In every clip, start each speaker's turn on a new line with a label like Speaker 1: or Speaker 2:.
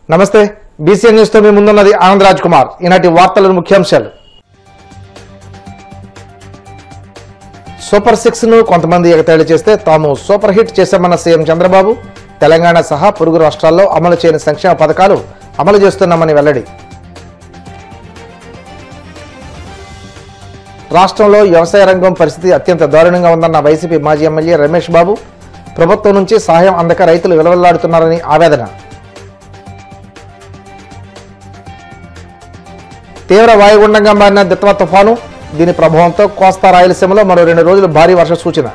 Speaker 1: నమస్తే BCN news తో మీ ముందున్నది ఆనంద్ రాజ్ కుమార్. ఈనాటి వార్తల ముఖ్యాంశాలు. సూపర్ 6 ను కొంతమంది ఎగతాళి చేస్తే తాము సూపర్ హిట్ చేశామన్న సీఎం చంద్రబాబు. తెలంగాణ సహా పొరుగు రాష్ట్రాల్లో అమలు చేయని సంక్షేమ పథకాలు అమలు చేస్తున్నామని వెల్లడి. రాష్ట్రంలో వ్యవసాయ రంగం పరిస్థితి అత్యంత దారుణంగా ఉందన్న వైసీపీ మాజీ ఎమ్మెల్యే రమేష్ బాబు. ప్రభుత్వం నుంచి సహాయం అందక రైతులు విలవల్లాడుతున్నారని ఆవేదన. తీవ్ర వాయుగుండంగా మారిన దిత్వా తుఫాను. దీని ప్రభావంతో కోస్తా రాయలసీమలో మరో 2 రోజులు భారీ వర్ష సూచన.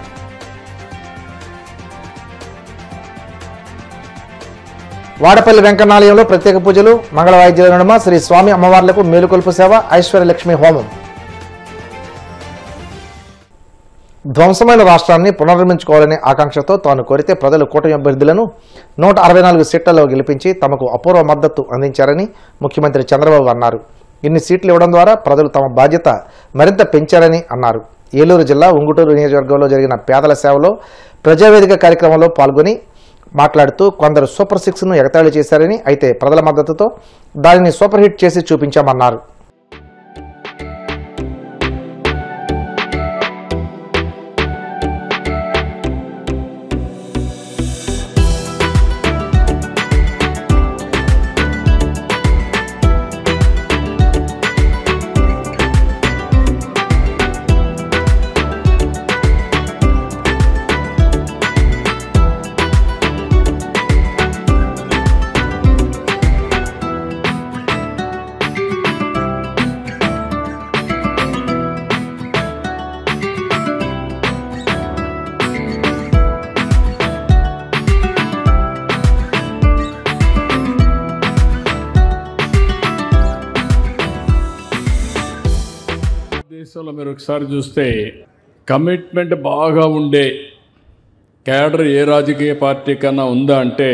Speaker 1: వాడపల్లి వెంకన్నాలయంలో ప్రత్యేక పూజలు, మంగళ వాయిద్యాల నడుమ శ్రీ స్వామి అమ్మవార్లకు మేలుకొల్పు సేవ, ఐశ్వర్యలక్ష్మి హోమం. ధ్వంసమైన రాష్ట్రాన్ని పునర్నిర్మించుకోవాలనే ఆకాంక్షతో తాను కోరితే ప్రజలు కూటమి అభ్యర్థులను 164 సీట్లలో గెలిపించి తమకు అపూర్వ మద్దతు అందించారని ముఖ్యమంత్రి చంద్రబాబు అన్నారు. ఇన్ని సీట్లు ఇవ్వడం ద్వారా ప్రజలు తమ బాధ్యత మరింత పెంచారని అన్నారు. ఏలూరు జిల్లా ఉంగుటూరు నియోజకవర్గంలో జరిగిన పేదల సేవలో ప్రజావేదిక కార్యక్రమంలో పాల్గొని మాట్లాడుతూ కొందరు సూపర్ 6 ను ఎగతాళి చేశారని, అయితే ప్రజల మద్దతుతో దానిని సూపర్ హిట్ చేసి చూపించామన్నారు.
Speaker 2: దేశంలో మీరు ఒకసారి చూస్తే కమిట్మెంట్ బాగా ఉండే క్యాడర్ ఏ రాజకీయ పార్టీ కన్నా ఉందా అంటే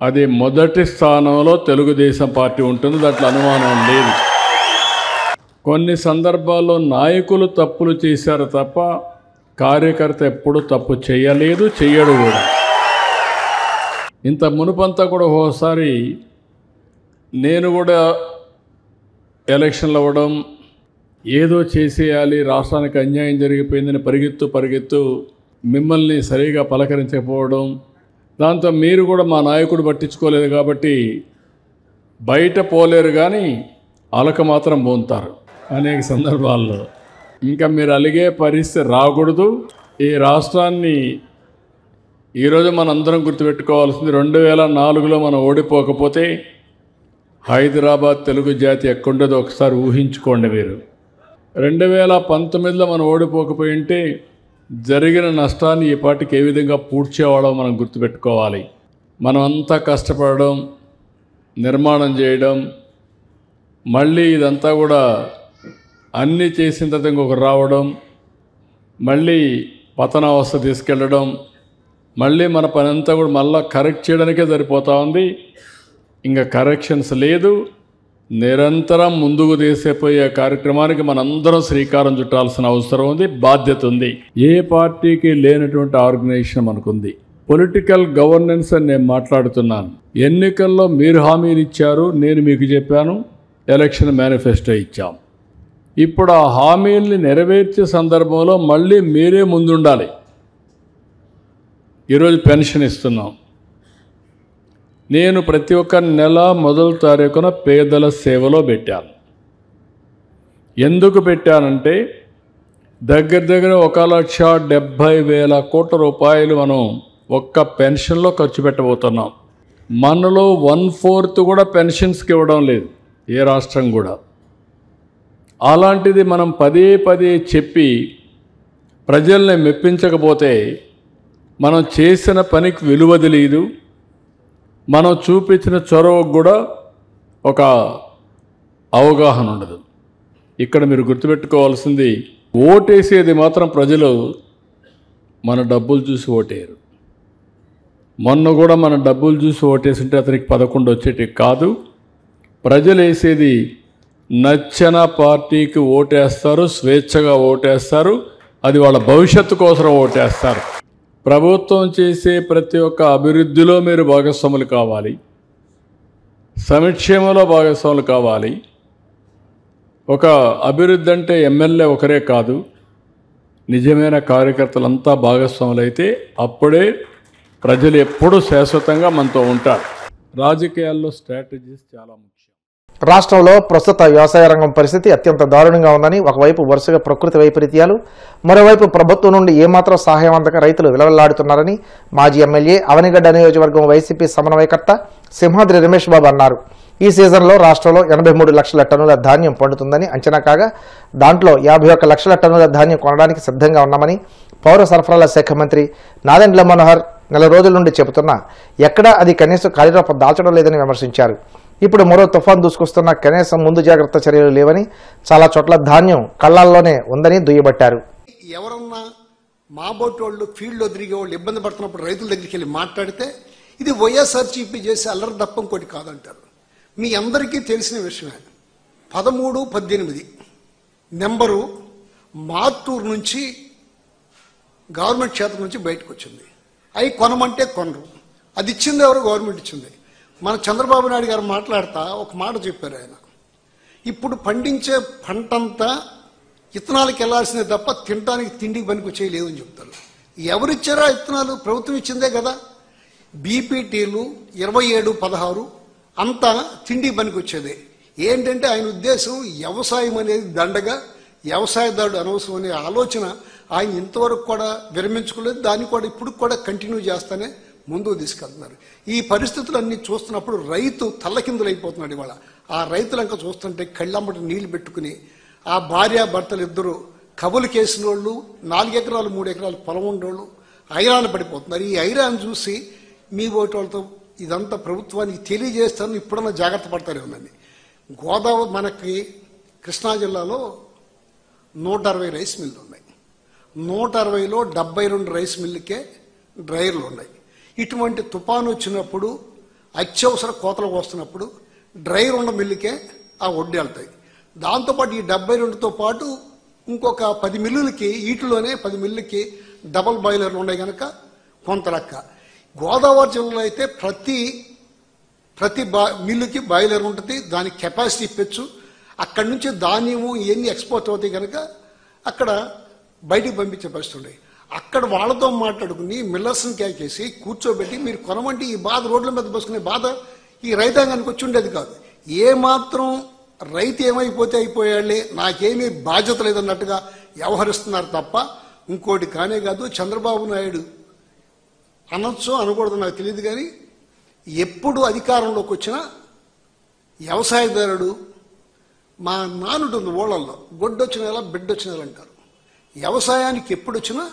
Speaker 2: అది మొదటి స్థానంలో తెలుగుదేశం పార్టీ ఉంటుంది. దాంట్లో అనుమానం లేదు. కొన్ని సందర్భాల్లో నాయకులు తప్పులు చేశారు తప్ప కార్యకర్త ఎప్పుడు తప్పు చేయలేదు, చెయ్యడు కూడా. ఇంత మునుపంతా కూడా ఒకసారి నేను కూడా ఎలక్షన్లు అవ్వడం, ఏదో చేసేయాలి, రాష్ట్రానికి అన్యాయం జరిగిపోయిందని పరిగెత్తు మిమ్మల్ని సరిగా పలకరించకపోవడం, దాంతో మీరు కూడా మా నాయకుడు పట్టించుకోలేదు కాబట్టి బయట పోలేరు కానీ అలక మాత్రం పోతారు అనేక సందర్భాల్లో. ఇంకా మీరు అలిగే పరిస్థితి రాకూడదు. ఈ రాష్ట్రాన్ని ఈరోజు మనందరం గుర్తుపెట్టుకోవాల్సింది, 2004లో మనం ఓడిపోకపోతే హైదరాబాద్ తెలుగు జాతి ఎక్కడుండదో ఒకసారి ఊహించుకోండి మీరు. 2019లో మనం ఓడిపోకపోయి ఉంటే జరిగిన నష్టాన్ని ఈ పార్టీకి ఏ విధంగా పూడ్చేవాడో మనం గుర్తుపెట్టుకోవాలి. మనం అంతా కష్టపడడం, నిర్మాణం చేయడం, మళ్ళీ ఇదంతా కూడా అన్నీ చేసిన తర్వాత ఇంకొకరు రావడం, మళ్ళీ పతనావస్థ తీసుకెళ్ళడం, మళ్ళీ మన పని అంతా కూడా మళ్ళీ కరెక్ట్ చేయడానికే సరిపోతూ ఉంది. ఇంకా కరెక్షన్స్ లేదు. నిరంతరం ముందుకు తీసేపోయే కార్యక్రమానికి మనందరం శ్రీకారం చుట్టాల్సిన అవసరం ఉంది, బాధ్యత ఉంది. ఏ పార్టీకి లేనటువంటి ఆర్గనైజేషన్ మనకుంది. పొలిటికల్ గవర్నెన్స్ అని నేను మాట్లాడుతున్నాను. ఎన్నికల్లో మీరు హామీలు ఇచ్చారు, నేను మీకు చెప్పాను, ఎలక్షన్ మేనిఫెస్టో ఇచ్చాం. ఇప్పుడు ఆ హామీల్ని నెరవేర్చే సందర్భంలో మళ్ళీ మీరే ముందుండాలి. ఈరోజు పెన్షన్ ఇస్తున్నాం. నేను ప్రతి ఒక్క నెల మొదటి తారీఖున పేదల సేవలో పెట్టాను. ఎందుకు పెట్టానంటే దగ్గర 1,70,000 కోట్ల రూపాయలు మనం ఒక్క పెన్షన్లో ఖర్చు పెట్టబోతున్నాం. మనలో 1/4 కూడా పెన్షన్స్కి ఇవ్వడం లేదు ఏ రాష్ట్రం కూడా. అలాంటిది మనం పదే చెప్పి ప్రజల్ని మెప్పించకపోతే మనం చేసిన పనికి విలువ తెలియదు. మనం చూపించిన చొరవకు కూడా ఒక అవగాహన ఉండదు. ఇక్కడ మీరు గుర్తుపెట్టుకోవాల్సింది, ఓటేసేది మాత్రం ప్రజలు మన డబ్బులు చూసి ఓటేయరు. మొన్న కూడా మన డబ్బులు చూసి ఓటేసింటే అతనికి 11 వచ్చేటి కాదు. ప్రజలు వేసేది నచ్చిన పార్టీకి ఓటేస్తారు, స్వేచ్ఛగా ఓటేస్తారు. అది వాళ్ళ భవిష్యత్తు కోసం ఓటేస్తారు. ప్రభుత్వం చేసే ప్రతి ఒక్క అభివృద్ధిలో మీరు భాగస్వాములు కావాలి. సంక్షేమంలో భాగస్వాములు కావాలి. ఒక అభివృద్ధి అంటే ఎమ్మెల్యే ఒకరే కాదు, నిజమైన కార్యకర్తలంతా భాగస్వాములైతే అప్పుడే ప్రజలు ఎప్పుడూ శాశ్వతంగా మనతో ఉంటారు. రాజకీయాల్లో స్ట్రాటజీస్ చాలా ముఖ్యం.
Speaker 1: రాష్ట్రంలో ప్రస్తుత వ్యవసాయ రంగం పరిస్థితి అత్యంత దారుణంగా ఉందని, ఒకవైపు వరుసగా ప్రకృతి వైపరీత్యాలు, మరోవైపు ప్రభుత్వం నుండి ఏమాత్రం సహాయం అందక రైతులు విలవెల్లాడుతున్నారని మాజీ ఎమ్మెల్యే అవనిగడ్డ నియోజకవర్గం వైసీపీ సమన్వయకర్త సింహాద్రి రమేష్ బాబు అన్నారు. ఈ సీజన్లో రాష్ట్రంలో 83 లక్షల టన్నుల ధాన్యం పండుతుందని అంచనా కాగా, దాంట్లో 51 లక్షల టన్నుల ధాన్యం కొనడానికి సిద్ధంగా ఉన్నామని పౌర సరఫరాల శాఖ మంత్రి నాదెండ్ల మనోహర్ నెల రోజుల నుండి చెబుతున్నా ఎక్కడా అది కనీసం కార్యరూపం దాల్చడం లేదని విమర్శించారు. ఇప్పుడు మరో తుఫాన్ దూసుకొస్తున్న కనీసం ముందు జాగ్రత్త చర్యలు లేవని, చాలా చోట్ల ధాన్యం కళ్ళాల్లోనే ఉందని దుయ్యబట్టారు.
Speaker 3: ఎవరన్నా మా బోటోళ్ళు ఫీల్డ్లో తిరిగే వాళ్ళు ఇబ్బంది పడుతున్నప్పుడు రైతుల దగ్గరికి వెళ్ళి మాట్లాడితే ఇది వైఎస్ఆర్సీపీ చేసి అల్లరి తప్ప ఇంకోటి కాదంటారు. మీ అందరికీ తెలిసిన విషయమే. 13-18 నెంబరు మార్టూరు నుంచి గవర్నమెంట్ క్షేత్రం నుంచి బయటకు వచ్చింది. అవి కొనమంటే కొనరు. అది ఇచ్చింది ఎవరు? గవర్నమెంట్ ఇచ్చింది. మన చంద్రబాబు నాయుడు గారు మాట్లాడుతూ ఒక మాట చెప్పారు. ఆయన ఇప్పుడు పండించే పంటంతా ఇత్తనాలకు వెళ్లాల్సిందే తప్ప తినడానికి తిండికి పనికి లేదని చెప్తారు. ఎవరిచ్చారా ఇత్తనాలు? ప్రభుత్వం ఇచ్చిందే కదా. బీపీటీలు 27-16 అంతా తిండి పనికి వచ్చేది. ఏంటంటే ఆయన ఉద్దేశం వ్యవసాయం అనేది దండగా, వ్యవసాయదారుడు అనవసరం అనే ఆలోచన ఆయన ఇంతవరకు కూడా విరమించుకోలేదు. దాన్ని కూడా ఇప్పుడు కూడా కంటిన్యూ చేస్తానే ముందుకు తీసుకెళ్తున్నారు. ఈ పరిస్థితులన్నీ చూస్తున్నప్పుడు రైతు తల్లకిందులైపోతున్నాడు. ఇవాళ ఆ రైతులంక చూస్తుంటే కళ్ళమ్మటి నీళ్లు పెట్టుకుని ఆ భార్యాభర్తలు ఇద్దరు కబులు కేసిన వాళ్ళు, 4 ఎకరాలు 3 ఎకరాలు పొలం ఉండేవాళ్ళు ఐరాన్ పడిపోతున్నారు. ఈ ఐరాన్ చూసి మీ ఓటు వాళ్ళతో ఇదంతా ప్రభుత్వానికి తెలియజేస్తాను, ఇప్పుడన్నా జాగ్రత్త పడతారేమోనండి. గోదావరి మనకి కృష్ణా జిల్లాలో 160 రైస్ మిల్లు ఉన్నాయి. 160లో 72 రైస్ మిల్లుకే డ్రైయర్లు ఉన్నాయి. ఇటువంటి తుఫాను వచ్చినప్పుడు, అత్యవసర కోతలకు వస్తున్నప్పుడు డ్రైయర్ ఉన్న మిల్లుకే ఆ వడ్డీ వెళ్తాయి. దాంతోపాటు ఈ 72తో పాటు ఇంకొక 10 మిల్లులకి, వీటిలోనే 10 మిల్లులకి డబల్ బాయిలర్లు ఉన్నాయి కనుక కొంత లెక్క. గోదావరి జిల్లాలో అయితే ప్రతి మిల్లుకి బాయిలర్ ఉంటుంది. దానికి కెపాసిటీ ఇప్పచ్చు. అక్కడి నుంచి ధాన్యము ఇవన్నీ ఎక్స్పోర్ట్ అవుతాయి కనుక అక్కడ బయటికి పంపించే పరిస్థితి ఉన్నాయి. అక్కడ వాళ్ళతో మాట్లాడుకుని మిల్లర్స్ని కేకేసి కూర్చోబెట్టి మీరు కొనమంటే ఈ బాధ రోడ్ల మీద బసుకునే బాధ ఈ రైతాంగానికి వచ్చి ఉండేది కాదు. ఏమాత్రం రైతు ఏమైపోతే అయిపోయాళ్లే, నాకేమీ బాధ్యత లేదన్నట్టుగా వ్యవహరిస్తున్నారు తప్ప ఇంకోటి కానే కాదు. చంద్రబాబు నాయుడు అనొచ్చో అనకూడదు నాకు తెలియదు, కానీ ఎప్పుడు అధికారంలోకి వచ్చినా వ్యవసాయదారుడు మా నానుంటుంది ఊళ్ళల్లో గొడ్డొచ్చిన ఎలా బిడ్డొచ్చిన అంటారు. వ్యవసాయానికి ఎప్పుడు వచ్చినా,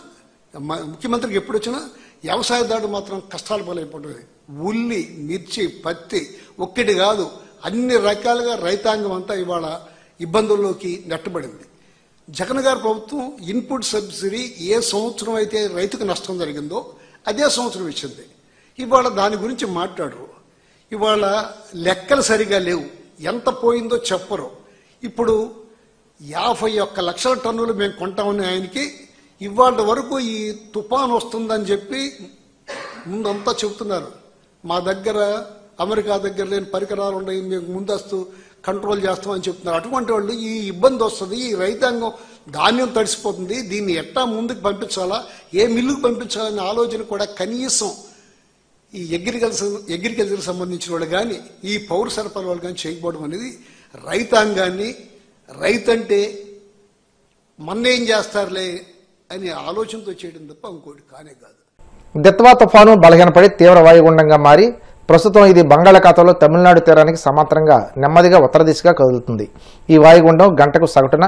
Speaker 3: ముఖ్యమంత్రికి ఎప్పుడు వచ్చినా వ్యవసాయదారుడు మాత్రం కష్టాలు పాలైపోతుంది. ఉల్లి, మిర్చి, పత్తి ఒక్కటి కాదు, అన్ని రకాలుగా రైతాంగం అంతా ఇవాళ ఇబ్బందుల్లోకి నెట్టబడింది. జగన్ గారి ప్రభుత్వం ఇన్పుట్ సబ్సిడీ ఏ సంవత్సరం అయితే రైతుకు నష్టం జరిగిందో అదే సంవత్సరం ఇచ్చింది. ఇవాళ దాని గురించి మాట్లాడరు. ఇవాళ లెక్కలు సరిగా లేవు, ఎంత పోయిందో చెప్పరు. ఇప్పుడు 51 లక్షల టన్నులు మేము కొంటామని ఆయనకి ఇవాళ వరకు ఈ తుఫాన్ వస్తుందని చెప్పి ముందంతా చెబుతున్నారు. మా దగ్గర అమెరికా దగ్గర లేని పరికరాలు ఉన్నాయి, మేము ముందస్తు కంట్రోల్ చేస్తామని చెప్తున్నారు. అటువంటి వాళ్ళు ఈ ఇబ్బంది వస్తుంది, ఈ రైతాంగం ధాన్యం తడిసిపోతుంది, దీన్ని ఎట్టా ముందుకు పంపించాలా, ఏ మిల్లుకు పంపించాలనే ఆలోచన కూడా కనీసం ఈ అగ్రికల్చర్ సంబంధించిన వాళ్ళు కానీ ఈ పౌర సరఫరా వాళ్ళు కానీ చేయకపోవడం అనేది రైతాంగాన్ని రైతంటే మన్నేం చేస్తారులే అనే ఆలోచనతో చేయడం తప్ప ఇంకోటి కానే కాదు.
Speaker 1: దిత్వా తుఫాను బలహీనపడి తీవ్ర వాయుగుండంగా మారి ప్రస్తుతం ఇది బంగాళాఖాతంలో తమిళనాడు తీరానికి సమాంతరంగా నెమ్మదిగా ఉత్తర దిశగా కదులుతుంది. ఈ వాయుగుండం గంటకు సగటున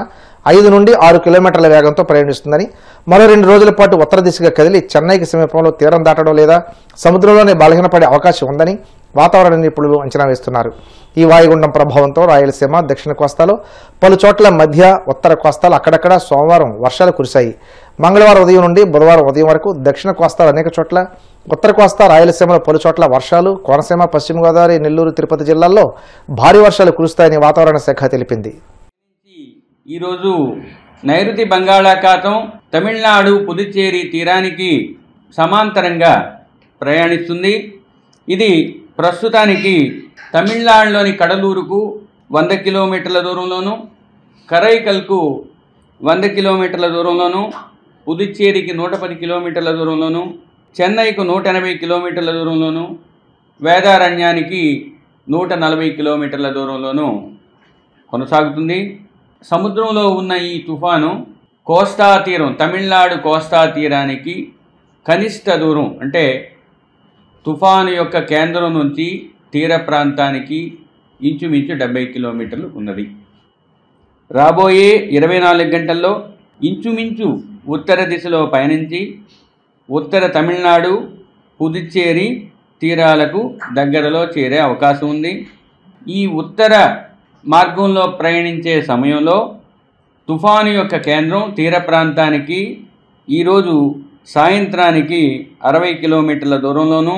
Speaker 1: 5 నుండి 6 కిలోమీటర్ల వేగంతో ప్రయాణిస్తుందని, మరో 2 రోజుల పాటు ఉత్తర దిశగా కదిలి చెన్నైకి సమీపంలో తీరం దాటడం లేదా సముద్రంలోనే బలహీనపడే అవకాశం ఉందని వాతావరణ నిపుణులు అంచనా వేస్తున్నారు. ఈ వాయుగుండం ప్రభావంతో రాయలసీమ, దక్షిణ కోస్తాలో పలు చోట్ల మధ్య, ఉత్తర కోస్తాలు అక్కడక్కడ సోమవారం వర్షాలు కురిశాయి. మంగళవారం ఉదయం నుండి బుధవారం ఉదయం వరకు దక్షిణ కోస్తాలు అనేక చోట్ల, ఉత్తర కోస్తా, రాయలసీమలో పలు చోట్ల వర్షాలు, కోనసీమ, పశ్చిమ గోదావరి, నెల్లూరు, తిరుపతి జిల్లాల్లో భారీ వర్షాలు కురుస్తాయని వాతావరణ శాఖ తెలిపింది.
Speaker 4: ఈరోజు నైరుతి బంగాళాఖాతం తమిళనాడు, పుదుచ్చేరి తీరానికి సమాంతరంగా ప్రయాణిస్తుంది. ఇది ప్రస్తుతానికి తమిళనాడులోని కడలూరుకు 100 కిలోమీటర్ల దూరంలోను, కరైకల్కు 100 కిలోమీటర్ల దూరంలోను, పుదుచ్చేరికి 110 కిలోమీటర్ల దూరంలోను, చెన్నైకు 180 కిలోమీటర్ల దూరంలోను, వేదారణ్యానికి 140 కిలోమీటర్ల దూరంలోను కొనసాగుతుంది. సముద్రంలో ఉన్న ఈ తుఫాను కోస్తా తీరం, తమిళనాడు కోస్తా తీరానికి కనిష్ట దూరం అంటే తుఫాను యొక్క కేంద్రం నుంచి తీర ప్రాంతానికి ఇంచుమించు 70 కిలోమీటర్లు ఉన్నది. రాబోయే 24 గంటల్లో ఇంచుమించు ఉత్తర దిశలో పయనించి ఉత్తర తమిళనాడు, పుదుచ్చేరి తీరాలకు దగ్గరలో చేరే అవకాశం ఉంది. ఈ ఉత్తర మార్గంలో ప్రయాణించే సమయంలో తుఫాను యొక్క కేంద్రం తీర ప్రాంతానికి ఈరోజు సాయంత్రానికి 60 కిలోమీటర్ల దూరంలోనూ,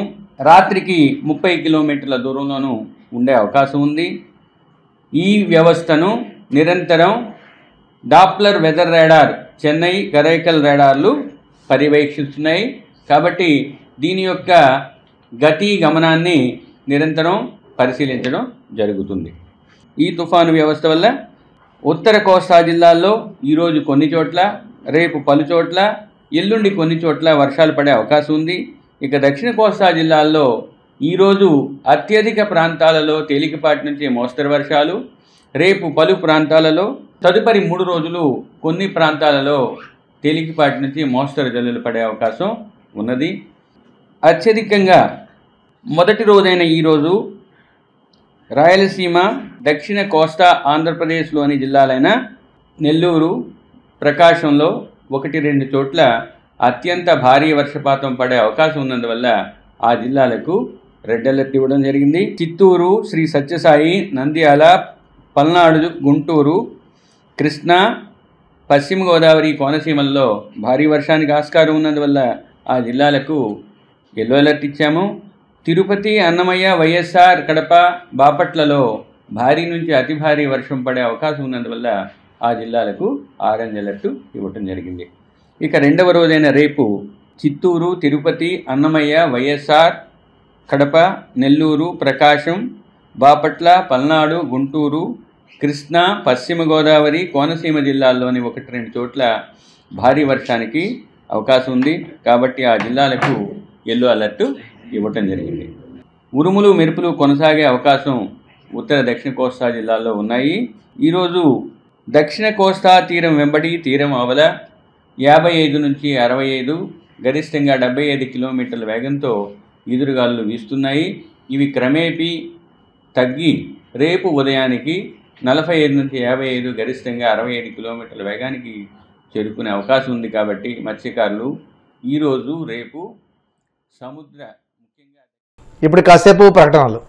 Speaker 4: రాత్రికి 30 కిలోమీటర్ల దూరంలోనూ ఉండే అవకాశం ఉంది. ఈ వ్యవస్థను నిరంతరం Doppler weather radar, Chennai, Karaikal రాడార్లు పర్యవేక్షిస్తున్నాయి. కాబట్టి దీని యొక్క గతి గమనాన్ని నిరంతరం పరిశీలించడం జరుగుతుంది. ఈ తుఫాను వ్యవస్థ వల్ల ఉత్తర కోస్తా జిల్లాల్లో ఈరోజు కొన్ని చోట్ల, రేపు పలు చోట్ల, ఎల్లుండి కొన్ని చోట్ల వర్షాలు పడే అవకాశం ఉంది. ఇక దక్షిణ కోస్తా జిల్లాల్లో ఈరోజు అత్యధిక ప్రాంతాలలో తేలికపాటి నుంచి మోస్తరు వర్షాలు, రేపు పలు ప్రాంతాలలో, తదుపరి 3 రోజులు కొన్ని ప్రాంతాలలో తేలికపాటి నుంచి మోస్తరు జల్లులు పడే అవకాశం ఉన్నది. అత్యధికంగా మొదటి రోజైన ఈరోజు రాయలసీమ, దక్షిణ కోస్తా ఆంధ్రప్రదేశ్లోని జిల్లాలైన నెల్లూరు, ప్రకాశంలో 1-2 చోట్ల అత్యంత భారీ వర్షపాతం పడే అవకాశం ఉన్నందువల్ల ఆ జిల్లాలకు రెడ్ అలర్ట్ ఇవ్వడం జరిగింది. చిత్తూరు, శ్రీ సత్యసాయి, నంద్యాల, పల్నాడు, గుంటూరు, కృష్ణా, పశ్చిమ గోదావరి, కోనసీమల్లో భారీ వర్షానికి ఆస్కారం ఉన్నందువల్ల ఆ జిల్లాలకు ఎల్లో అలర్ట్ ఇచ్చాము. తిరుపతి, అన్నమయ్య, వైఎస్ఆర్, కడప, బాపట్లలో భారీ నుంచి అతి భారీ వర్షం పడే అవకాశం ఉన్నందువల్ల ఆ జిల్లాలకు ఆరెంజ్ అలర్ట్ ఇవ్వటం జరిగింది. ఇక రెండవ రోజైన రేపు చిత్తూరు, తిరుపతి, అన్నమయ్య, వైఎస్ఆర్, కడప, నెల్లూరు, ప్రకాశం, బాపట్ల, పల్నాడు, గుంటూరు, కృష్ణా, పశ్చిమ గోదావరి, కోనసీమ జిల్లాల్లోని 1-2 చోట్ల భారీ వర్షానికి అవకాశం ఉంది. కాబట్టి ఆ జిల్లాలకు ఎల్లో అలర్ట్ ఇవ్వటం జరిగింది. ఉరుములు, మెరుపులు కొనసాగే అవకాశం ఉత్తర దక్షిణ కోస్తా జిల్లాల్లో ఉన్నాయి. ఈరోజు దక్షిణ కోస్తా తీరం వెంబడి తీరం అవల 55 నుంచి 65, గరిష్టంగా 75 కిలోమీటర్ల వేగంతో ఈదురుగాలులు వీస్తున్నాయి. ఇవి క్రమేపీ తగ్గి రేపు ఉదయానికి 45 నుంచి 55, గరిష్టంగా 65 కిలోమీటర్ల వేగానికి చేరుకునే అవకాశం ఉంది. కాబట్టి మత్స్యకారులు ఈరోజు, రేపు సముద్ర
Speaker 1: ఇప్పుడు కాసేపు ప్రకటనలు.